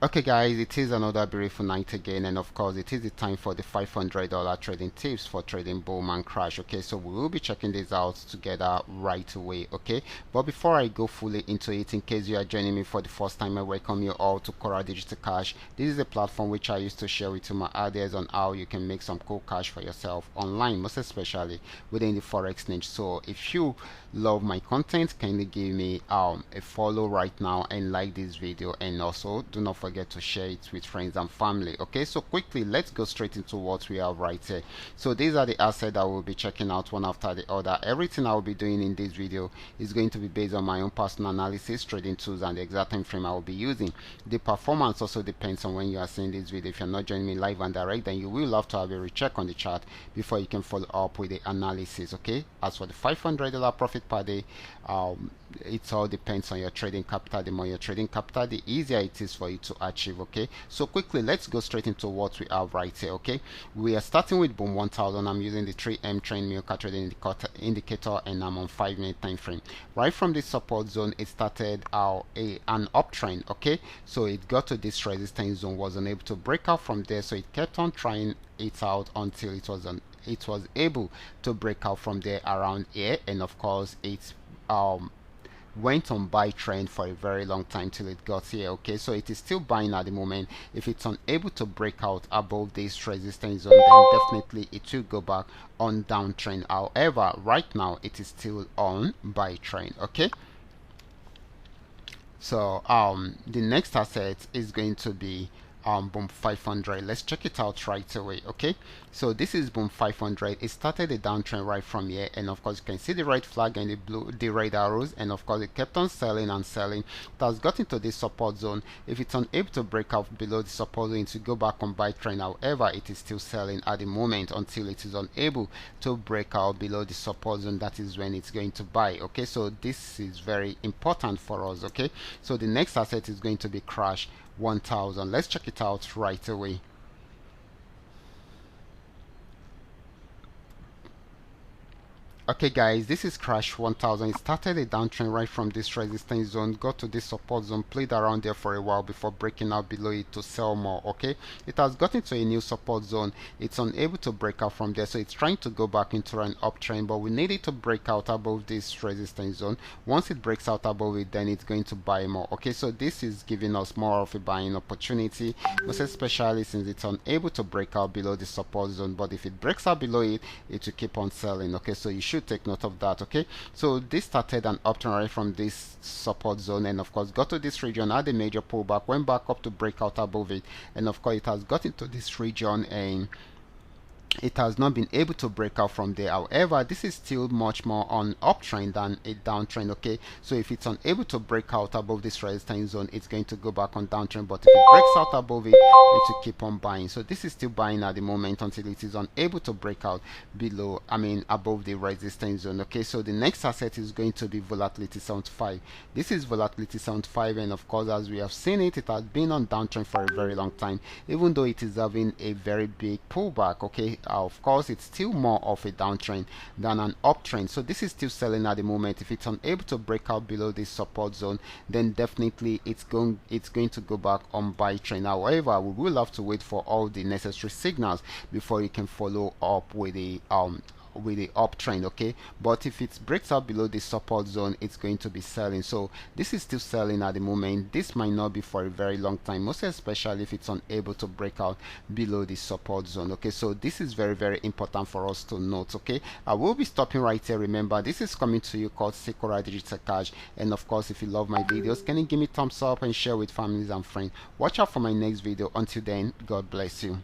Okay guys, it is another beautiful night again, and of course it is the time for the $500 trading tips for trading boom and crash. Okay, so we will be checking this out together right away. Okay, but before I go fully into it, in case you are joining me for the first time, I welcome you all to Qora Digital Cash. This is a platform which I used to share with you my ideas on how you can make some cool cash for yourself online, most especially within the forex niche. So if you love my content, kindly give me a follow right now and like this video, and also do not forget to share it with friends and family. Okay, so quickly let's go straight into what we have right here. So these are the assets that we'll be checking out one after the other. Everything I will be doing in this video is going to be based on my own personal analysis, trading tools, and the exact time frame I will be using. The performance also depends on when you are seeing this video. If you're not joining me live and direct, then you will have to have a recheck on the chart before you can follow up with the analysis. Okay, as for the $500 profit per day, it all depends on your trading capital. The more your trading capital, the easier it is for you to achieve. Okay, so quickly let's go straight into what we have right here. Okay, we are starting with boom 1000. I'm using the 3M trend Milka trading indicator, and I'm on 5-minute time frame. Right from this support zone, it started an uptrend. Okay, so it got to this resistance zone, was unable to break out from there, so it kept on trying it out until it was able to break out from there around here, and of course it went on buy trend for a very long time till it got here. Okay, so it is still buying at the moment. If it's unable to break out above this resistance zone, then definitely it will go back on downtrend. However, right now it is still on buy trend. Okay, so the next asset is going to be boom 500. Let's check it out right away. Okay, so this is boom 500. It started a downtrend right from here, and of course you can see the red flag and the red arrows, and of course it kept on selling and selling. It has got into this support zone. If it's unable to break out below the support zone to go back on buy trend, however it is still selling at the moment until it is unable to break out below the support zone. That is when it's going to buy. Okay, so this is very important for us. Okay, so the next asset is going to be crash 1000. Let's check it out right away. Okay guys, this is crash 1000. It started a downtrend right from this resistance zone, got to this support zone, played around there for a while before breaking out below it to sell more. Okay, it has gotten to a new support zone. It's unable to break out from there, so it's trying to go back into an uptrend, but we need it to break out above this resistance zone. Once it breaks out above it, then it's going to buy more. Okay, so this is giving us more of a buying opportunity, most especially since it's unable to break out below the support zone, but if it breaks out below it, it will keep on selling. Okay, so you should take note of that. Okay, so this started an uptrend right from this support zone, and of course got to this region, had a major pullback, went back up to break out above it, and of course it has got into this region and it has not been able to break out from there. However, this is still much more on uptrend than a downtrend. Okay, so if it's unable to break out above this resistance zone, it's going to go back on downtrend, but if it breaks out above it, it will keep on buying. So this is still buying at the moment until it is unable to break out below, above the resistance zone. Okay, so the next asset is going to be volatility 75. This is volatility 75, and of course, as we have seen it, it has been on downtrend for a very long time, even though it is having a very big pullback. Okay, of course it's still more of a downtrend than an uptrend, so this is still selling at the moment. If it's unable to break out below this support zone, then definitely it's going to go back on buy trend. However, we will have to wait for all the necessary signals before you can follow up with the uptrend. Okay, but if it breaks out below the support zone, it's going to be selling. So this is still selling at the moment. This might not be for a very long time, most especially if it's unable to break out below the support zone. Okay, so this is very, very important for us to note. Okay, I will be stopping right here. Remember, this is coming to you called Qora Digital Cash, and of course, if you love my videos, can you give me thumbs up and share with families and friends? Watch out for my next video. Until then, God bless you.